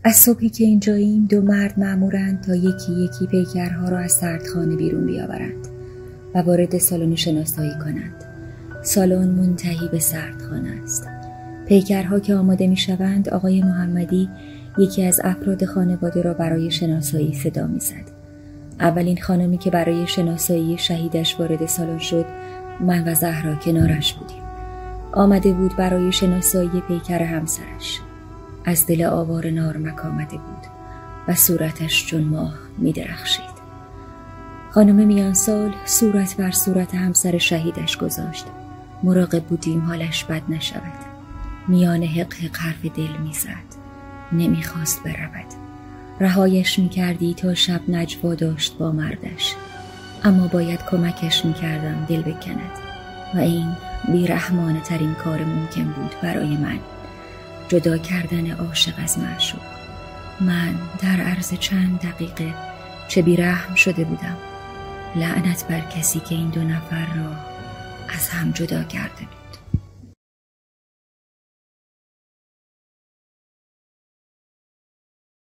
از صبحی که اینجاییم 2 مرد مأمورند تا یکی یکی پیکرها را از سردخانه بیرون بیاورند و وارد سالن شناسایی کنند. سالن منتهی به سردخانه است. پیکرها که آماده می شوند، آقای محمدی یکی از افراد خانواده را برای شناسایی صدا می زد. اولین خانمی که برای شناسایی شهیدش وارد سالن شد، من و زهرا کنارش بودیم. آمده بود برای شناسایی پیکر همسرش. از دل آوار نارمک آمده بود و صورتش چون ماه می درخشید. خانم میانسال صورت بر صورت همسر شهیدش گذاشت. مراقب بودیم حالش بد نشود. میان حق حق حرف دل می زد. نمی خواست برود. رهایش می کردی تا شب نجوا داشت با مردش. اما باید کمکش می کردم دل بکند و این بیرحمانه ترین کار ممکن بود برای من. جدا کردن عاشق از معشوق. من در عرض چند دقیقه چه بیرحم شده بودم. لعنت بر کسی که این 2 نفر را از هم جدا کرده بود.